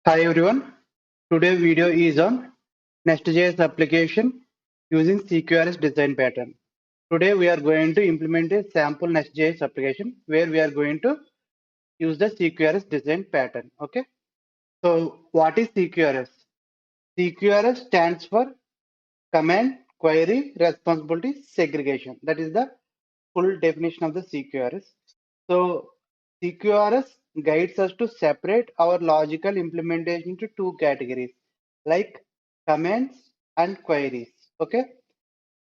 Hi everyone. Today video is on Nest.js application using CQRS design pattern. Today we are going to implement a sample Nest.js application where we are going to use the CQRS design pattern. Okay. So what is CQRS? CQRS stands for Command Query Responsibility Segregation. That is the full definition of the CQRS. So CQRS guides us to separate our logical implementation into two categories like commands and queries. Okay.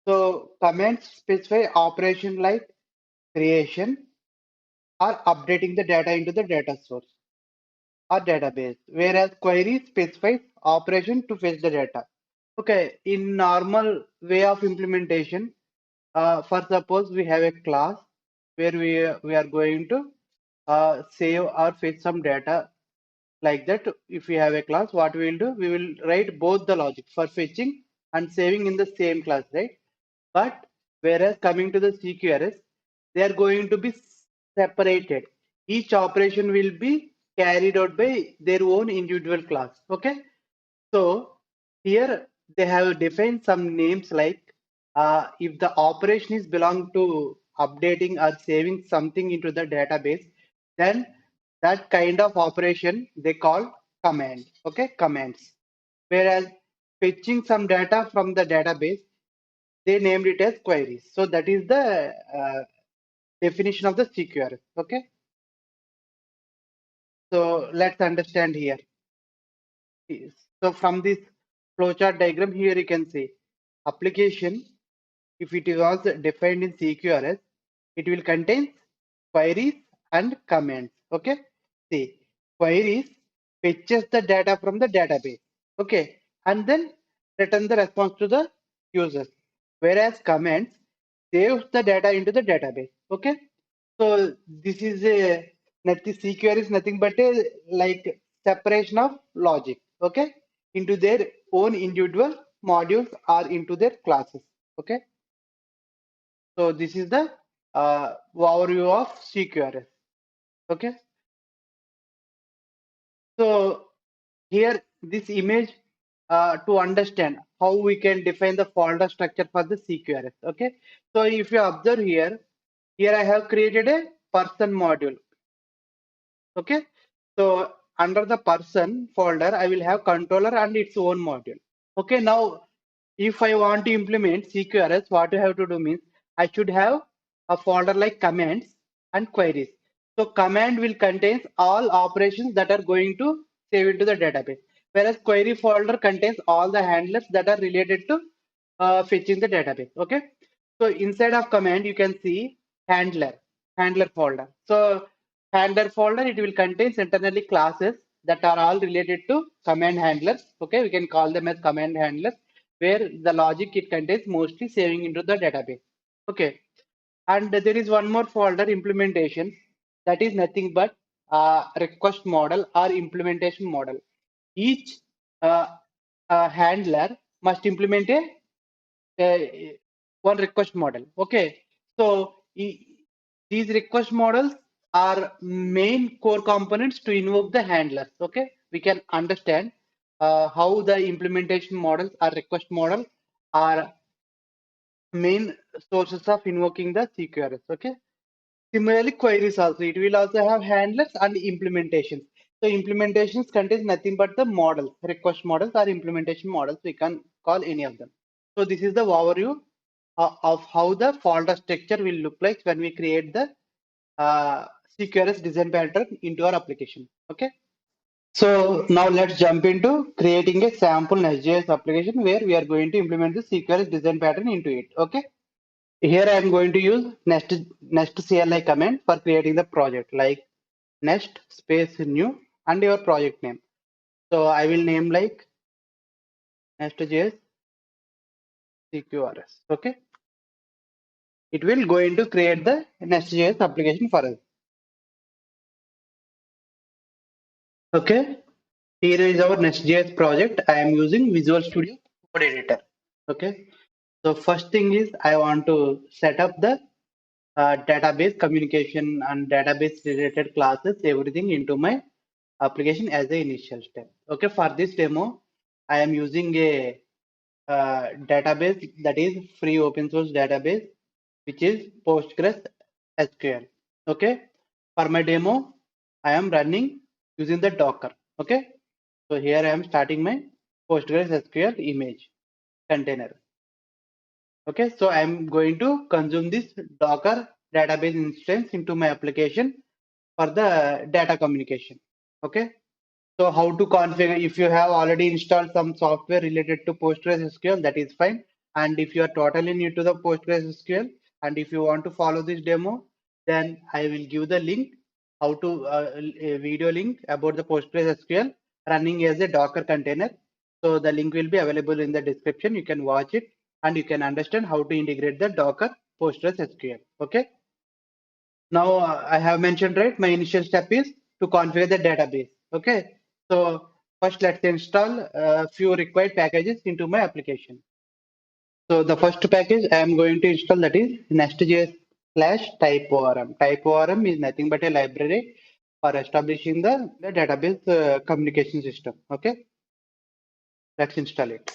So commands specify operation like creation or updating the data into the data source or database, whereas query specifies operation to fetch the data. Okay, in normal way of implementation, for suppose we have a class where we are going to save or fetch some data like that. If we have a class, what we will do, we will write both the logic for fetching and saving in the same class, right? But whereas coming to the CQRS, they are going to be separated. Each operation will be carried out by their own individual class. Okay. So here they have defined some names like if the operation is belong to updating or saving something into the database, then that kind of operation they call command. Okay, commands. Whereas fetching some data from the database, they named it as queries. So that is the definition of the CQRS. Okay, so let's understand here. So from this flowchart diagram here you can see application, if it is also defined in CQRS, it will contain queries and commands. Okay, see, queries fetches the data from the database. Okay, and then return the response to the users, whereas commands saves the data into the database. Okay, so this is a nothing, CQR is nothing but a like separation of logic, okay, into their own individual modules or into their classes. Okay, so this is the overview of CQRS. Okay, so here this image to understand how we can define the folder structure for the CQRS. Okay, so if you observe here, here I have created a person module. Okay, so under the person folder I will have controller and its own module. Okay, now if I want to implement CQRS, what I have to do means I should have a folder like commands and queries. So command will contains all operations that are going to save into the database, whereas query folder contains all the handlers that are related to fetching the database. Okay, so inside of command you can see handler handler folder. So handler folder, it will contains internally classes that are all related to command handlers. Okay, we can call them as command handlers, where the logic it contains mostly saving into the database. Okay, and there is one more folder implementation, that is nothing but request model or implementation model. Each uh, handler must implement a one request model. Okay, so these request models are main core components to invoke the handlers. Okay, we can understand how the implementation models or request model are main sources of invoking the CQRS. Okay, similarly queries also, it will also have handlers and implementations. So implementations contains nothing but the models, request models or implementation models, we can call any of them. So this is the overview of how the folder structure will look like when we create the CQRS design pattern into our application. Okay. So now let's jump into creating a sample Nest.js application where we are going to implement the CQRS design pattern into it. Okay. Here I am going to use nest CLI command for creating the project, like nest space new and your project name. So I will name like Nest.js CQRS. Okay. It will going to create the Nest.js application for us. Okay. Here is our Nest.js project. I am using Visual Studio Code Editor. Okay. So first thing is I want to set up the database communication and database related classes, everything into my application as the initial step. Okay, for this demo, I am using a database that is free open source database, which is Postgres SQL. Okay, for my demo, I am running using the Docker. Okay, so here I am starting my Postgres SQL image container. Okay, so I'm going to consume this Docker database instance into my application for the data communication. Okay, so how to configure? If you have already installed some software related to PostgreSQL, that is fine. And if you are totally new to the PostgreSQL, and if you want to follow this demo, then I will give the link how to a video link about the PostgreSQL running as a Docker container. So the link will be available in the description. You can watch it and you can understand how to integrate the Docker PostgreSQL. Okay. Now I have mentioned, right, my initial step is to configure the database. Okay. So first let's install a few required packages into my application. So the first package I am going to install, that is Nest.js slash typeorm. Typeorm is nothing but a library for establishing the database communication system. Okay. Let's install it.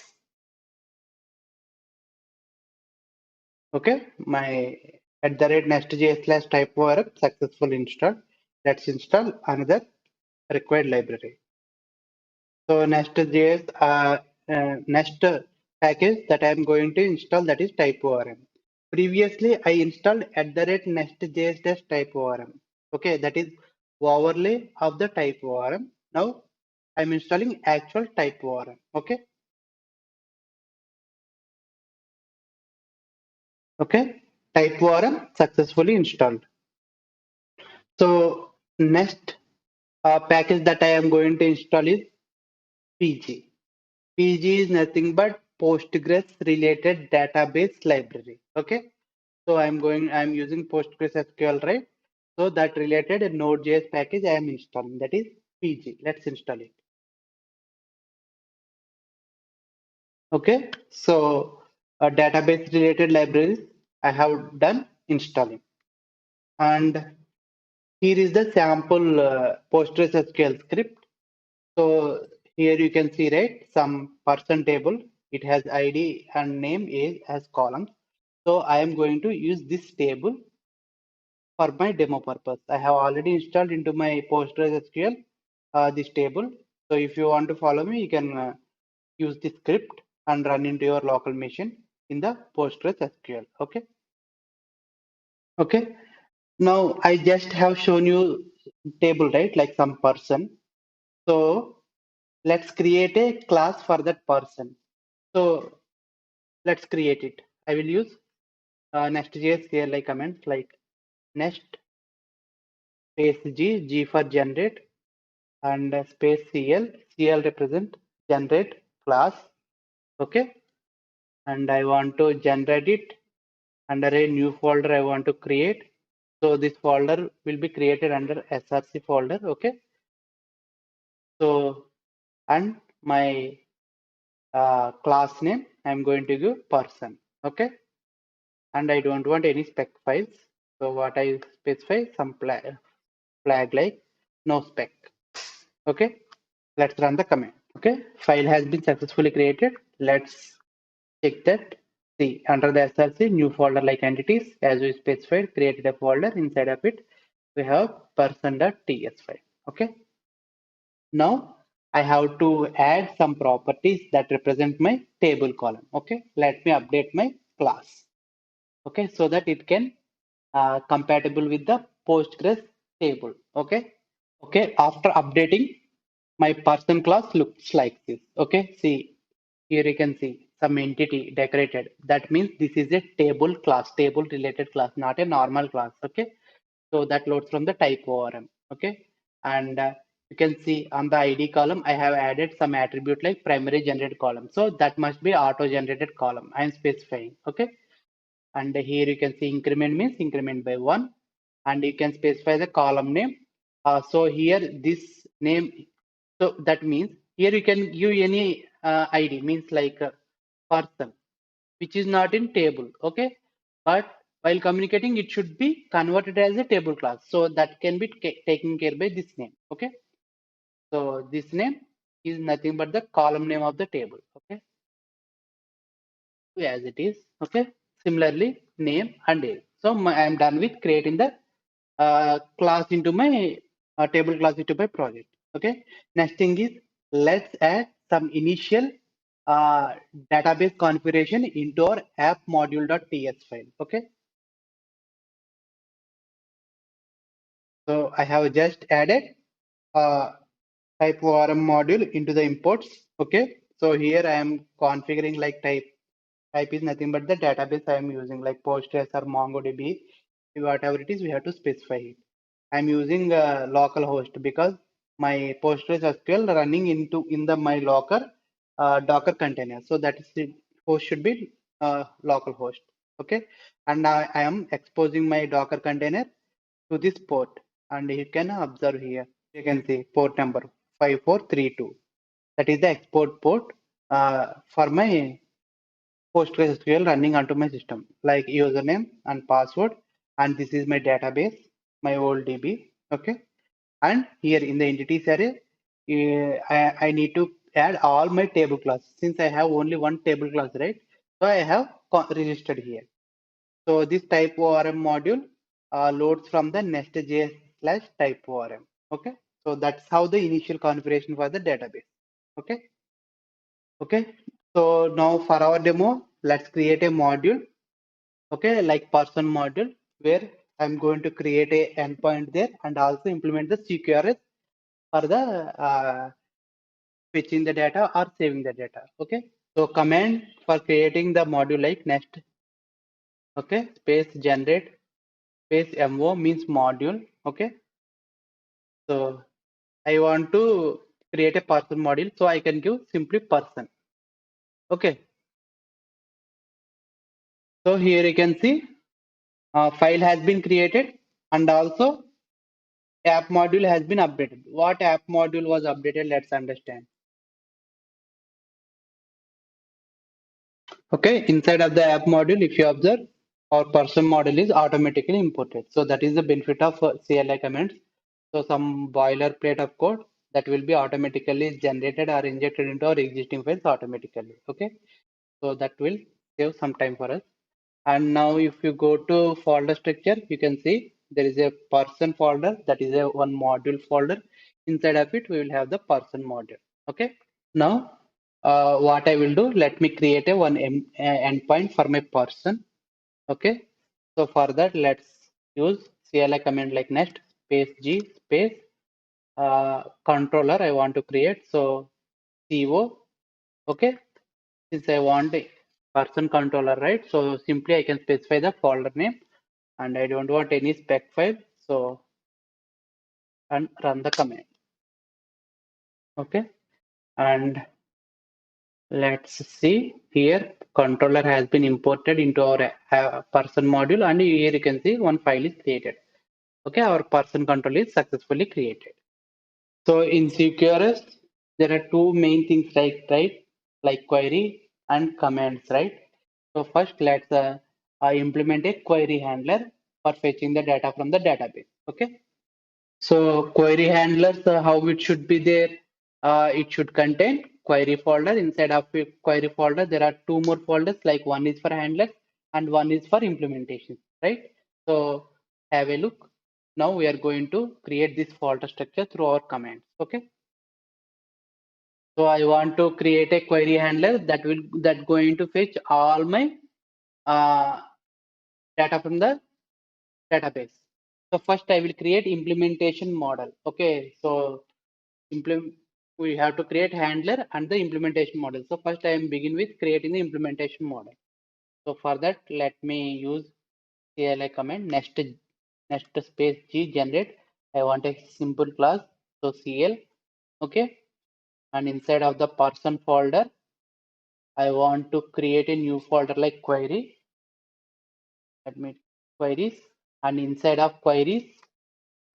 Okay. My @Nest.js slash typeorm successful install. Let's install another required library. So Nest.js Nest package that I am going to install, that is typeorm. Previously I installed @Nest.js dash typeorm. Okay, that is overlay of the typeorm. Now I'm installing actual typeorm. Okay, okay, typeorm successfully installed. So next package that I am going to install is PG. PG is nothing but Postgres related database library. Okay. So I'm using Postgres SQL, right? So that related a Node.js package I am installing, that is PG. Let's install it. Okay. So database related libraries I have done installing. And here is the sample Postgres SQL script. So here you can see, right, some person table. It has ID and name is as columns. So I am going to use this table for my demo purpose. I have already installed into my PostgreSQL this table. So if you want to follow me, you can use this script and run into your local machine in the PostgreSQL. Okay. Okay. Now I just have shown you table, right? Like some person. So let's create a class for that person. So let's create it. I will use Nest.js CLI comments like nest space G for generate, and space CL represent generate class. Okay, and I want to generate it under a new folder I want to create. So this folder will be created under src folder. Okay, so and my class name I'm going to give person. Okay, and I don't want any spec files. So what I specify, some flag like no spec. Okay, let's run the command. Okay, file has been successfully created. Let's check that. See, under the src new folder like entities, as we specified, created a folder. Inside of it we have person.ts file. Okay, now I have to add some properties that represent my table column. Okay, let me update my class. Okay, so that it can compatible with the Postgres table. Okay, okay, after updating, my person class looks like this. Okay, see, here you can see some entity decorated. That means this is a table class, table related class, not a normal class. Okay, so that loads from the typeorm. Okay, and you can see on the ID column, I have added some attribute like primary generated column. So that must be auto generated column. I am specifying. Okay, and here you can see increment means increment by 1, and you can specify the column name. So here this name, so that means here you can give any ID, means like a person which is not in table. Okay, but while communicating it should be converted as a table class, so that can be taken care by this name. Okay, So this name is nothing but the column name of the table. Okay, as it is. Okay, similarly name and age. So I am done with creating the class into my table class into my project. Okay, next thing is let's add some initial uh, database configuration into our app module.ts file. Okay, so I have just added uh, type ORM module into the imports. Okay, so here I am configuring like type is nothing but the database I am using like Postgres or MongoDB. Whatever it is, we have to specify it. I'm using localhost because my Postgres SQL running into in the my locker Docker container. So that is the host should be localhost. Okay, and I am exposing my Docker container to this port, and you can observe here. You can see port number 5432. That is the export port for my PostgreSQL running onto my system, like username and password, and this is my database, my old DB. Okay, and here in the entities array, I need to add all my table class since I have only one table class, right? So I have registered here. So this type ORM module loads from the nest.js slash type ORM. Okay, so that's how the initial configuration for the database. Okay, okay. So now for our demo, let's create a module. Okay, like person module where I'm going to create a endpoint there and also implement the CQRS for the fetching the data or saving the data. Okay, so command for creating the module like next. Okay, space generate space mo means module. Okay, so I want to create a person module, so I can give simply person. Okay, so here you can see file has been created and also app module has been updated. What app module was updated? Let's understand. Okay, inside of the app module, if you observe, our person model is automatically imported. So that is the benefit of CLI commands. So some boilerplate of code that will be automatically generated or injected into our existing files automatically. Okay, so that will save some time for us. And now if you go to folder structure, you can see there is a person folder that is a one module folder. Inside of it, we will have the person module. Okay. Now, what I will do, let me create a endpoint for my person. Okay. So for that, let's use CLI command like next space G space controller I want to create. So CO. Okay. Since I want a person controller, right? So simply I can specify the folder name and I don't want any spec file. So and run the command. Okay. And let's see here, controller has been imported into our person module, and here you can see one file is created. Okay, our person controller is successfully created. So in CQRS, there are two main things like query and commands, right? So first, let's implement a query handler for fetching the data from the database. Okay. So query handlers, how it should be there? It should contain query folder. Inside of a query folder, there are two more folders, like one is for handlers and one is for implementation, right? So have a look. Now we are going to create this folder structure through our commands. Okay. So I want to create a query handler that going to fetch all my uh, data from the database. So first I will create implementation model. Okay. So implement we have to create handler and the implementation model. So first I am begin with creating the implementation model. So for that, let me use CLI command next space G generate. I want a simple class. So CL, okay. And inside of the person folder, I want to create a new folder like query. Admit queries. And inside of queries,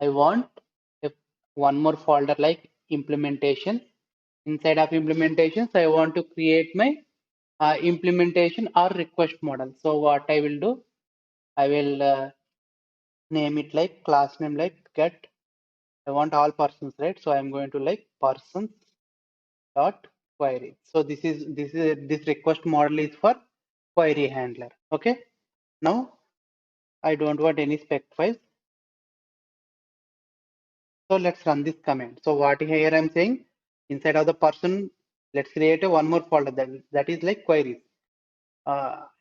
I want a, one more folder like implementation. Inside of implementations, I want to create my implementation or request model. So what I will do, I will name it like class name like get I want all persons, right? So I'm going to like persons dot query. So this request model is for query handler. Okay. Now I don't want any spec files. So let's run this command. So what here I'm saying, inside of the person, let's create a one more folder that is like queries.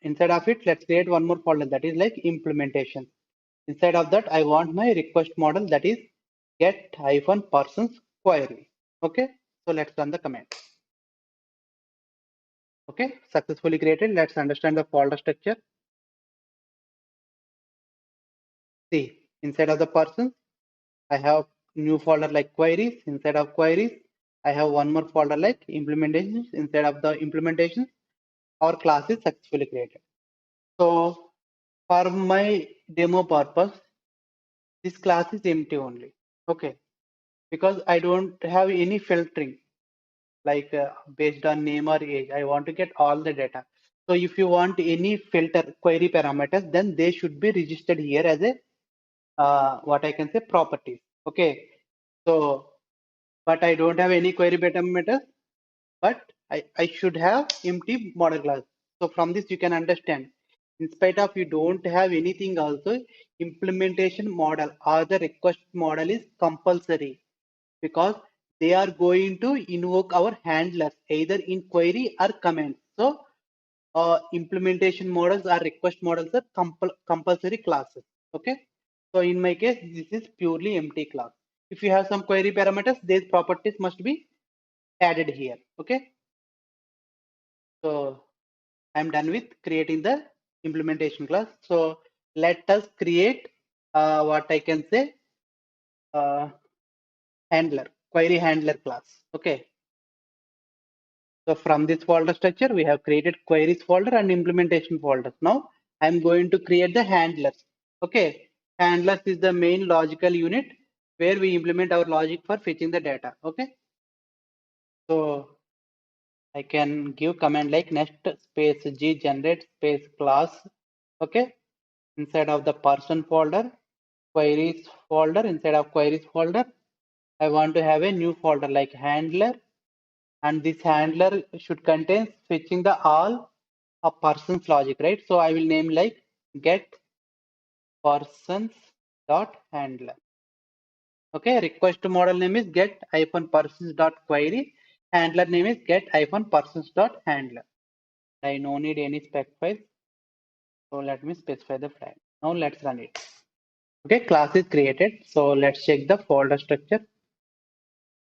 Inside of it, let's create one more folder that is like implementation. Inside of that, I want my request model that is get hyphen persons query. Okay, so let's run the command. Okay, successfully created. Let's understand the folder structure. See, inside of the persons, I have new folder like queries. Inside of queries, I have one more folder like implementations. Inside of the implementations, our class is successfully created. So for my demo purpose, this class is empty only. Okay, because I don't have any filtering like based on name or age. I want to get all the data. So if you want any filter query parameters, then they should be registered here as a what I can say properties. Okay, so but I don't have any query parameters, but I should have empty model class. So from this you can understand, in spite of you don't have anything also, implementation model or the request model is compulsory because they are going to invoke our handlers either in query or command. So implementation models or request models are compulsory classes. Okay. So in my case, this is purely empty class. If you have some query parameters, these properties must be added here. Okay. So I'm done with creating the implementation class. So let us create what I can say uh, handler, query handler class. Okay. So from this folder structure, we have created queries folder and implementation folders. Now I'm going to create the handlers. Okay. Handlers is the main logical unit where we implement our logic for fetching the data. Okay. So I can give command like next space g generate space class. Okay. Inside of the person folder, queries folder, inside of queries folder, I want to have a new folder like handler, and this handler should contain fetching the all a person's logic, right? So I will name like get persons dot handler. Okay, request model name is get hyphen persons dot query. Handler name is get hyphen persons dot handler. I no need any spec file. So let me specify the file. Now let's run it. Okay, class is created. So let's check the folder structure.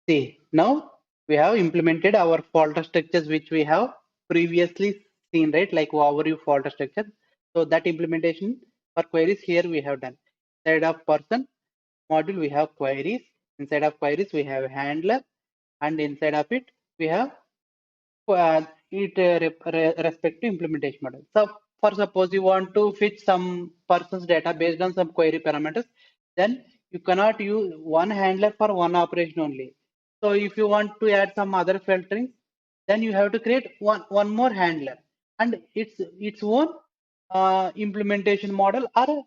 See, now we have implemented our folder structures which we have previously seen, right? Like overview folder structure. So that implementation for queries here we have done. Inside of person module we have queries. Inside of queries we have handler, and inside of it we have respect to implementation model. So for suppose you want to fetch some person's data based on some query parameters, then you cannot use one handler for one operation only. So if you want to add some other filtering, then you have to create one more handler and its own implementation model or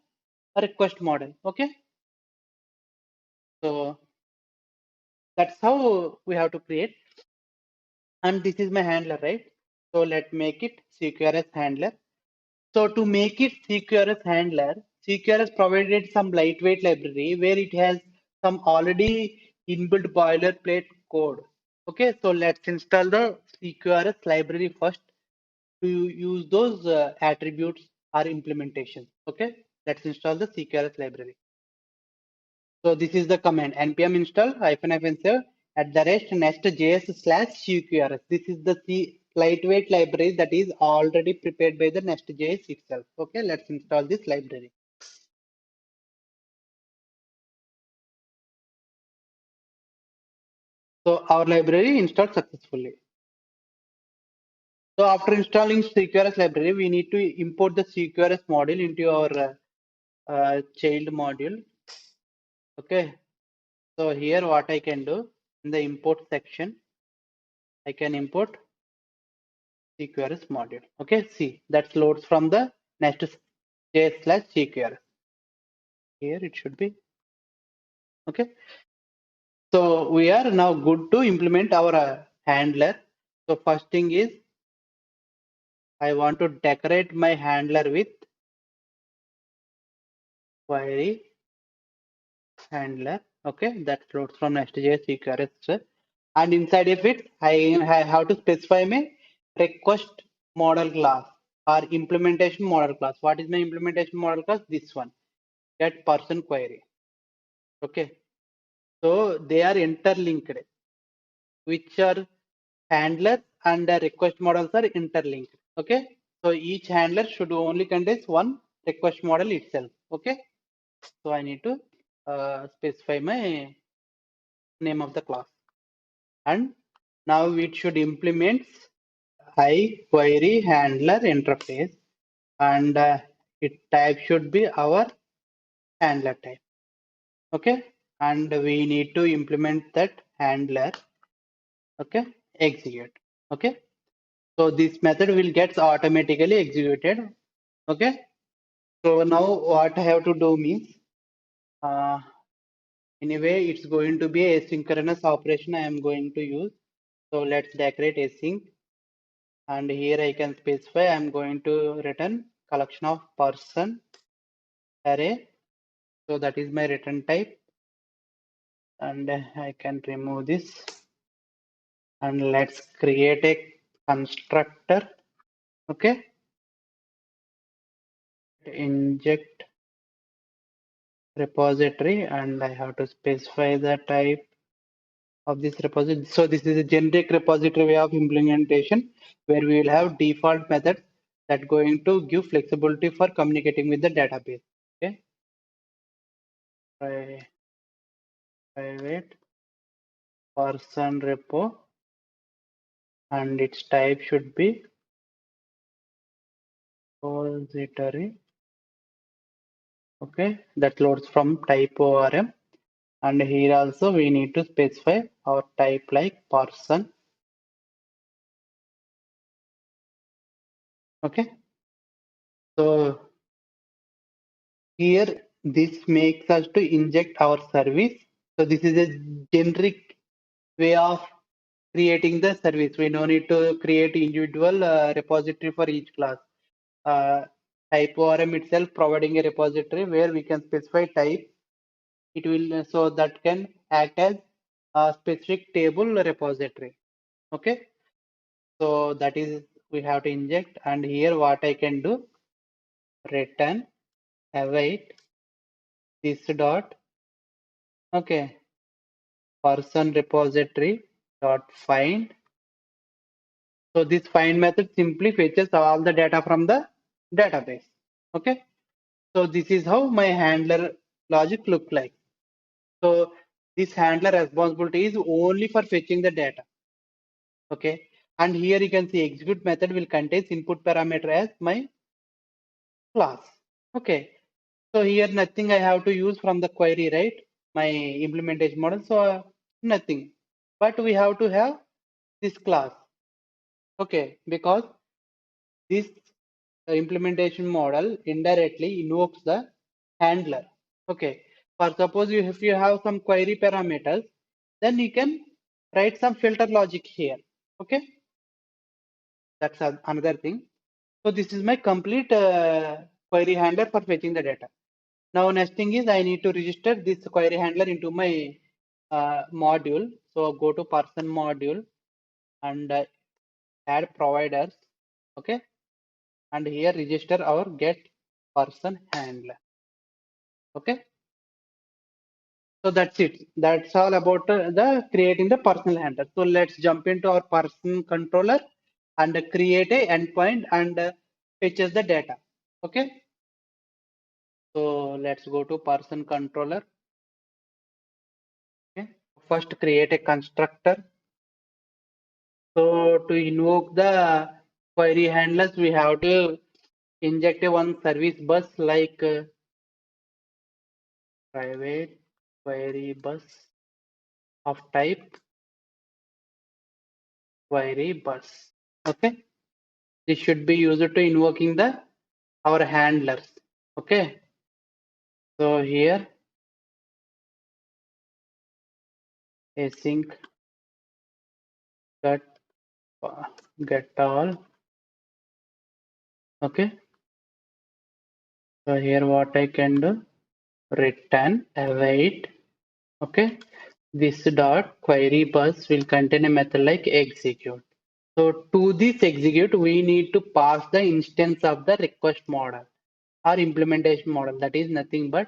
a request model. Okay, so that's how we have to create. And this is my handler, right? So let's make it CQRS handler. So to make it CQRS handler, CQRS provided some lightweight library where it has some already inbuilt boilerplate code. Okay, so let's install the CQRS library first to use those attributes or implementation. Okay, let's install the CQRS library. So this is the command npm install -save at the rest nest.js / CQRS. This is the lightweight library that is already prepared by the nest.js itself. Okay, let's install this library. So our library installed successfully. So after installing CQRS library, we need to import the CQRS module into our child module. Okay, so here what I can do in the import section, I can import CQRS module. Okay, see that loads from the nest.js / CQRS. Here it should be okay. So we are now good to implement our handler. So first thing is I want to decorate my handler with query handler. Okay, that floats from Next.js CQRS. And inside of it, I have to specify my request model class or implementation model class. What is my implementation model class? This one, get person query. Okay, so they are interlinked, which are handlers and the request models are interlinked. Okay, so each handler should only contains one request model itself. Okay, so I need to specify my name of the class, and now it should implement query handler interface, and its type should be our handler type. Okay, and we need to implement that handler. Okay, execute. Okay, so this method will get automatically executed. Okay, so now what I have to do means, uh, anyway, it's going to be a asynchronous operation I am going to use. So let's decorate async, and here I can specify I'm going to return collection of person array. So that is my return type, and I can remove this, and let's create a constructor. Okay, inject repository, and I have to specify the type of this repository. So this is a generic repository way of implementation where we will have default methods that going to give flexibility for communicating with the database. Okay, private person repo, and its type should be repository. Okay, that loads from type ORM, and here also we need to specify our type like person. Okay, so here this makes us to inject our service. So this is a generic way of creating the service. We don't need to create individual repository for each class. Uh, Type ORM itself providing a repository where we can specify type. It will so that can act as a specific table repository. Okay, so that is we have to inject, and here what I can do, return await this dot. Okay, person repository dot find. So this find method simply fetches all the data from the database. Okay, so this is how my handler logic look like. So this handler responsibility is only for fetching the data. Okay, and here you can see execute method will contain input parameter as my class. Okay, so here nothing I have to use from the query, right? My implementation model, so nothing. But we have to have this class. Okay, because this implementation model indirectly invokes the handler. Okay, for suppose if you have some query parameters, then you can write some filter logic here. Okay, that's another thing. So this is my complete query handler for fetching the data. Now next thing is I need to register this query handler into my module. So go to person module and add providers. Okay, and here register our get person handler. Okay, so that's it. That's all about the creating the personal handler. So let's jump into our person controller and create a endpoint and fetches the data. Okay, so let's go to person controller. Okay, first create a constructor. So to invoke the query handlers, we have to inject a one service bus like private query bus of type query bus. Okay, this should be used to invoking the our handlers. Okay, so here async get get all. Okay, so here what I can do, return await. Okay, this dot query bus will contain a method like execute. So to this execute, we need to pass the instance of the request model or implementation model, that is nothing but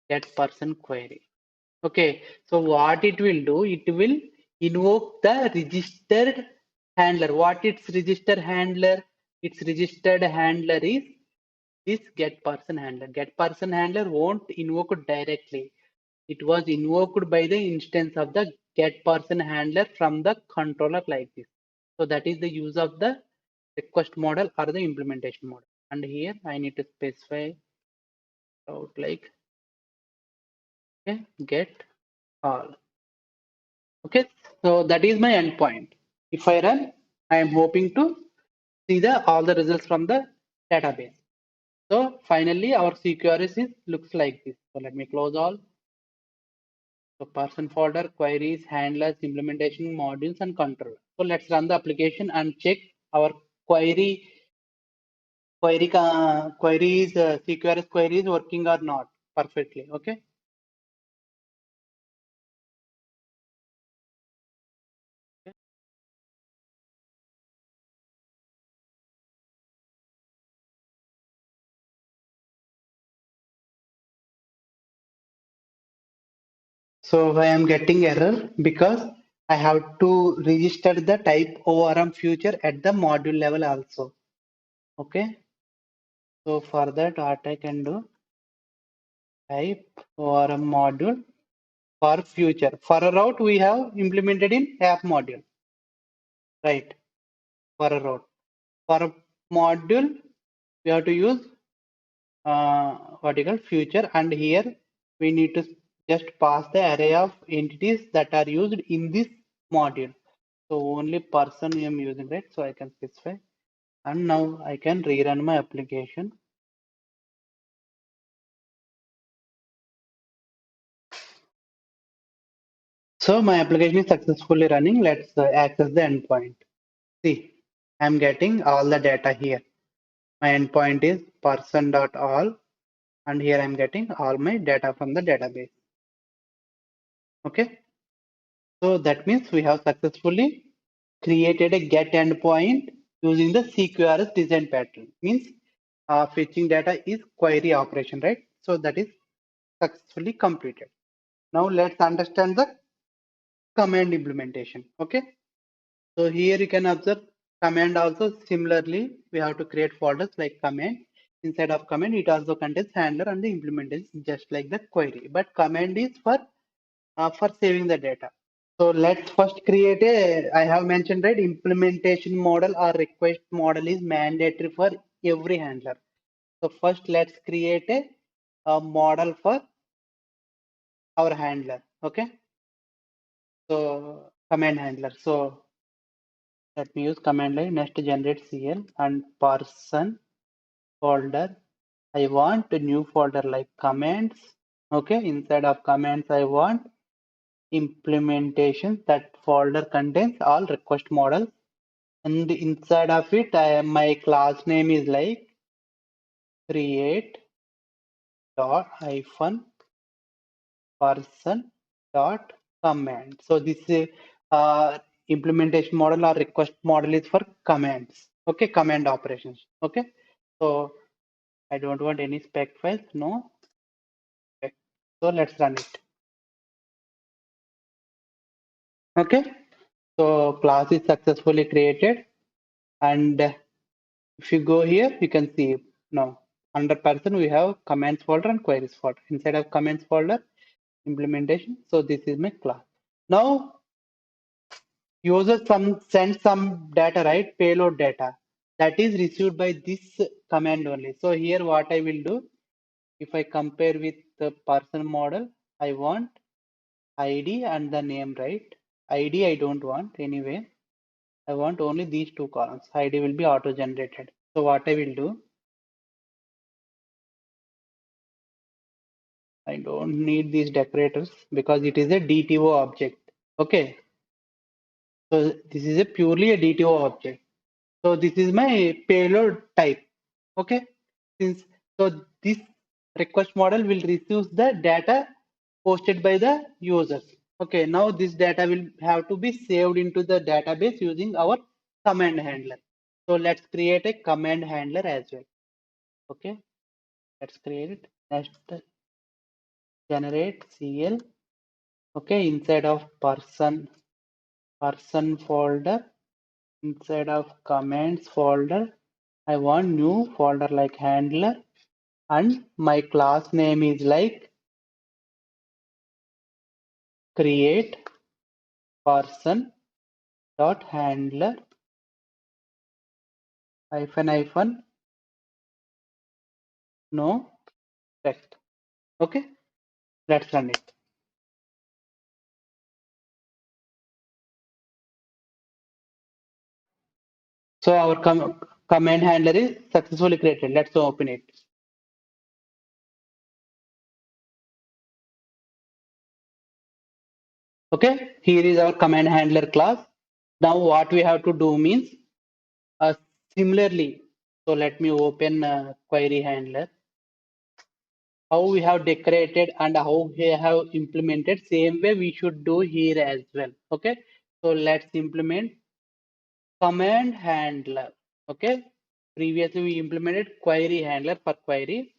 get person query. Okay, so what it will do, it will invoke the registered handler. What its register handler? Its registered handler is this get person handler. Get person handler won't invoke it directly. It was invoked by the instance of the get person handler from the controller like this. So that is the use of the request model or the implementation model. And here I need to specify out like, okay, get all. Okay, so that is my endpoint. If I run, I am hoping to see the all the results from the database. So finally, our CQRS is looks like this. So let me close all. So person folder, queries, handlers, implementation modules, and control. So let's run the application and check our queries CQRS query is working or not perfectly. Okay. So I am getting error because I have to register the type ORM future at the module level also. Okay. So for that, what I can do, type ORM module for future. For a route, we have implemented in app module, right? For a route. For a module, we have to use what you call future, and here we need to just pass the array of entities that are used in this module. So only person I am using, right? So I can specify, and now I can rerun my application. So my application is successfully running. Let's access the endpoint. See, I'm getting all the data here. My endpoint is person.all, and here I'm getting all my data from the database. Okay, so that means we have successfully created a get endpoint using the CQRS design pattern. Means fetching data is query operation, right? So that is successfully completed. Now let's understand the command implementation. Okay, so here you can observe command also similarly. We have to create folders like command. Inside of command, it also contains handler and the implementation just like the query. But command is for saving the data. So let's first create a, I have mentioned right, implementation model or request model is mandatory for every handler. So first let's create a model for our handler. Okay. So command handler. So let me use command line next generate CL and person folder. I want a new folder like commands. Okay. Inside of commands, I want implementation. That folder contains all request models. And inside of it, my class name is like create dot hyphen person dot command. So this implementation model or request model is for commands. Okay, command operations. Okay, so I don't want any spec files. No. Okay. So let's run it. Okay, so class is successfully created, and if you go here, you can see now under person we have commands folder and queries folder. Inside of commands folder, implementation. So this is my class. Now user send some data, right? Payload data that is received by this command only. So here what I will do, if I compare with the person model, I want ID and the name, right? ID I don't want anyway. I want only these two columns. ID will be auto generated. So what I will do, I don't need these decorators because it is a DTO object. Okay, so this is a purely a DTO object. So this is my payload type. Okay, since so this request model will receive the data posted by the users. Okay, now this data will have to be saved into the database using our command handler. So let's create a command handler as well. Okay, let's create it. Next, generate CL. Okay, inside of person folder, inside of commands folder, I want new folder like handler, and my class name is like create person dot handler hyphen hyphen no text. Okay, let's run it. So our command handler is successfully created. Let's open it. Okay, here is our command handler class. Now what we have to do means similarly. So let me open query handler. How we have decorated and how we have implemented, same way we should do here as well. Okay, so let's implement command handler. Okay, previously we implemented query handler for query.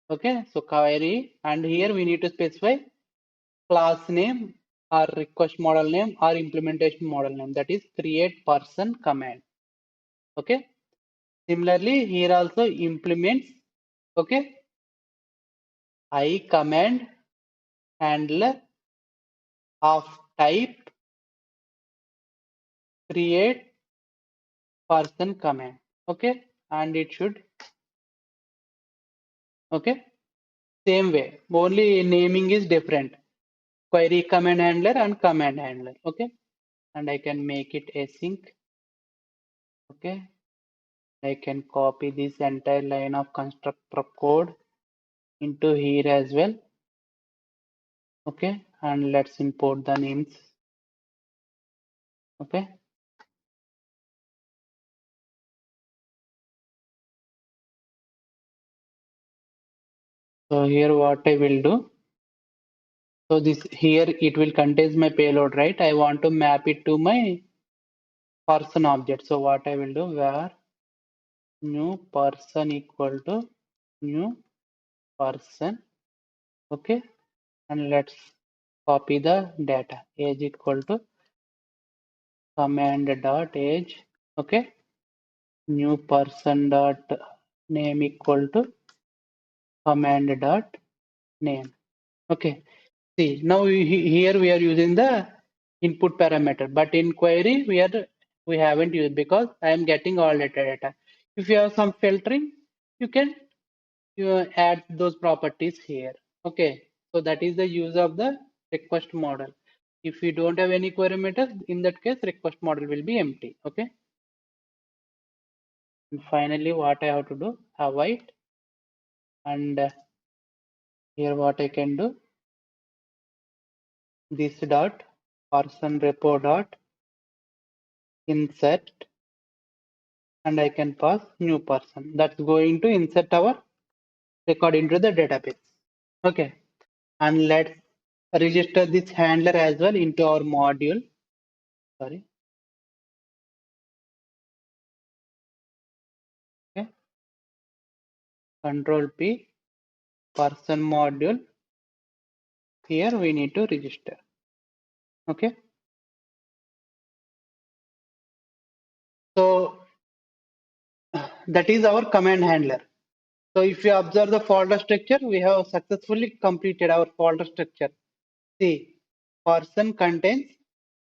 Okay, so query, and here we need to specify class name or request model name or implementation model name, that is create person command. Okay, similarly here also implements. Okay, I command handler of type create person command. Okay, and it should, okay, same way, only naming is different, query command handler and command handler. Okay, and I can make it async. Okay, I can copy this entire line of constructor code into here as well. Okay, and let's import the names. Okay, so here what I will do, so this here it will contains my payload, right? I want to map it to my person object. So what I will do, where new person equal to new person. Okay, and let's copy the data, age equal to command dot age. Okay, new person dot name equal to command dot name. Okay, see now here we are using the input parameter, but in query we haven't used because I am getting all data. If you have some filtering, you can add those properties here. Okay, so that is the use of the request model. If you don't have any query methods, in that case request model will be empty. Okay, and finally what I have to do, avoid, and here what I can do, this dot person repo dot insert, and I can pass new person. That's going to insert our record into the database. Okay, and let's register this handler as well into our module. Sorry. Okay, control P, person module. Here we need to register. Okay, so that is our command handler. So if you observe the folder structure, we have successfully completed our folder structure. See, person contains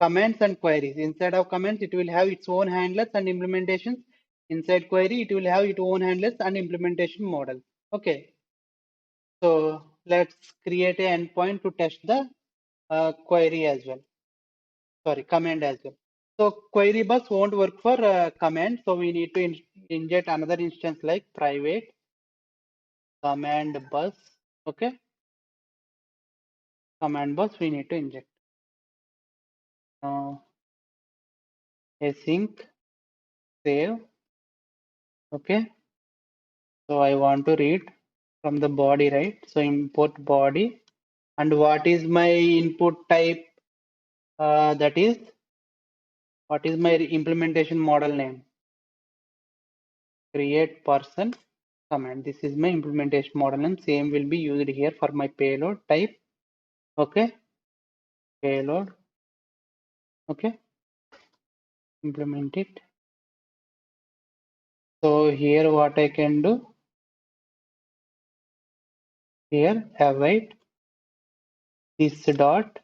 commands and queries. Inside of commands, it will have its own handlers and implementations. Inside query, it will have its own handlers and implementation model. Okay, so let's create an endpoint to test the query as well. Sorry, command as well. So query bus won't work for command, so we need to inject another instance like private command bus. Okay, command bus we need to inject. async save. Okay, so I want to read from the body, right? So import body, and what is my input type? That is, what is my implementation model name? Create person command. This is my implementation model, and same will be used here for my payload type. Okay, payload. Okay, implement it. So here what I can do, here await this dot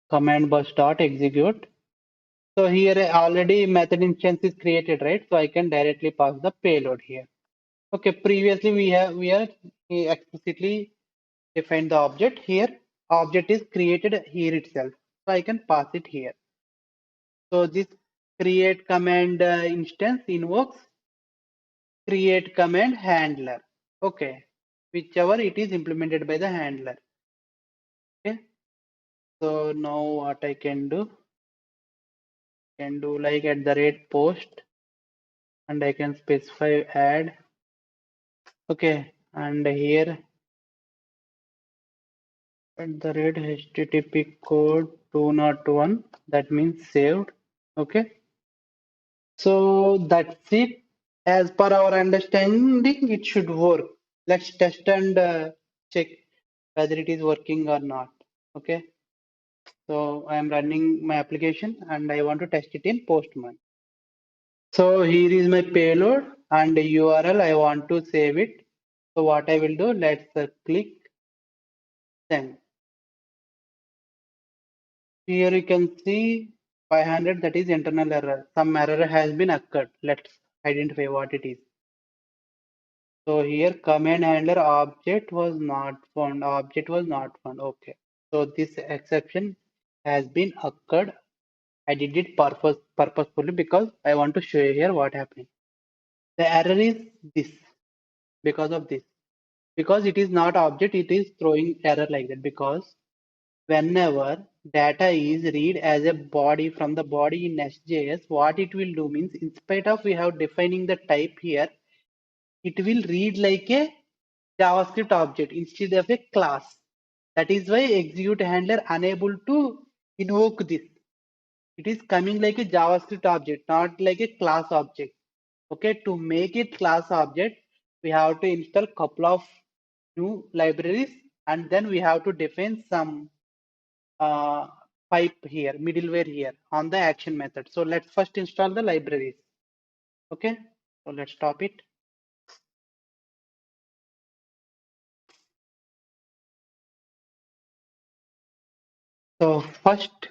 command bus dot execute. So here already method instance is created, right? So I can directly pass the payload here. Okay, previously we explicitly defined the object. Here object is created here itself. So I can pass it here. So this create command instance invokes create command handler. Okay, whichever it is implemented by the handler. Okay, so now what I can do like at the rate post, and I can specify add. Okay, and here at the rate HTTP code 201, that means saved. Okay, so that's it. As per our understanding, it should work. Let's test and check whether it is working or not. Okay, so I am running my application and I want to test it in Postman. So here is my payload and the URL. I want to save it. So what I will do, let's click send. Here you can see 500, that is internal error. Some error has been occurred. Let's identify what it is. So here command handler object was not found. Object was not found. Okay. So this exception has been occurred. I did it purposefully because I want to show you here what happening. The error is this because of this. Because it is not object, it is throwing error like that. Because whenever data is read as a body from the body in Nest.js, what it will do means, in spite of we have defining the type here, it will read like a JavaScript object instead of a class. That is why execute handler unable to invoke this. It is coming like a JavaScript object, not like a class object. Okay, to make it class object, we have to install couple of new libraries, and then we have to define some uh, pipe here, middleware here on the action method. So let's first install the libraries. Okay, so let's stop it. So first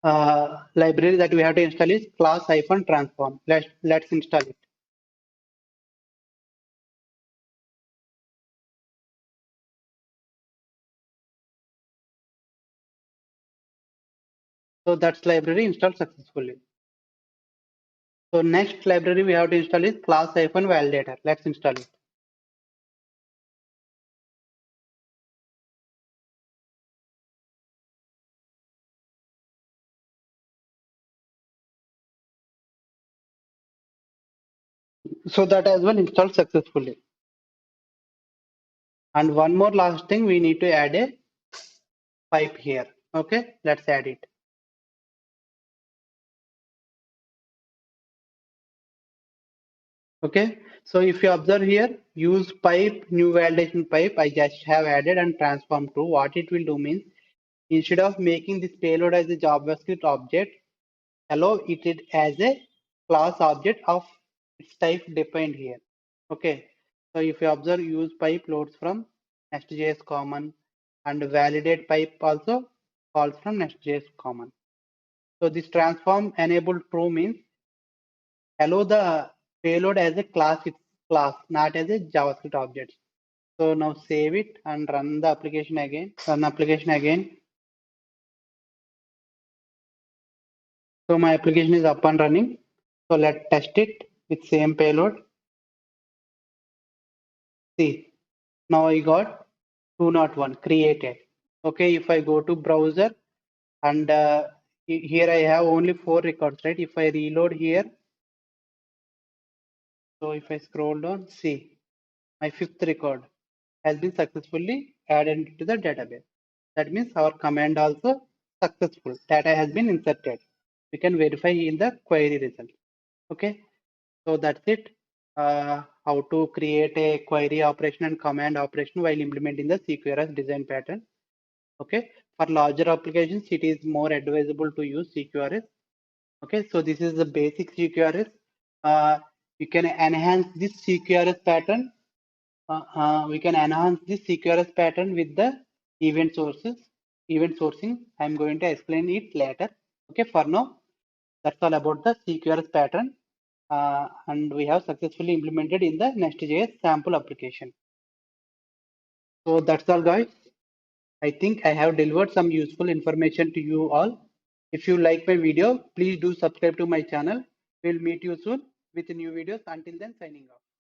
library that we have to install is class-transform. Let's install it. So that's library installed successfully. So next library we have to install is class-validator. Let's install it. So that as well installed successfully. And one more last thing, we need to add a pipe here. Okay, let's add it. Okay, so if you observe here, use pipe, new validation pipe, I just have added and transformed to. What it will do means, instead of making this payload as a JavaScript object, allow it as a class object of its type defined here. Okay, so if you observe, use pipe loads from Nest.js common, and validate pipe also calls from Nest.js common. So this transform enabled true means allow the payload as a class, not as a JavaScript object. So now save it and run the application again. Run application again. So my application is up and running. So let's test it with same payload. See, now I got 201 created. Okay, if I go to browser, And here I have only 4 records, right? If I reload here, so if I scroll down, see my 5th record has been successfully added to the database. That means our command also successful. Data has been inserted. We can verify in the query result. Okay, so that's it. How to create a query operation and command operation while implementing the CQRS design pattern. Okay, for larger applications, it is more advisable to use CQRS. Okay, so this is the basic CQRS. You can enhance this CQRS pattern. We can enhance this CQRS pattern with the event sources, event sourcing. I'm going to explain it later. Okay, for now, that's all about the CQRS pattern. And we have successfully implemented in the Nest.js sample application. So that's all, guys. I think I have delivered some useful information to you all. If you like my video, please do subscribe to my channel. We'll meet you soon with new videos. Until then, signing off.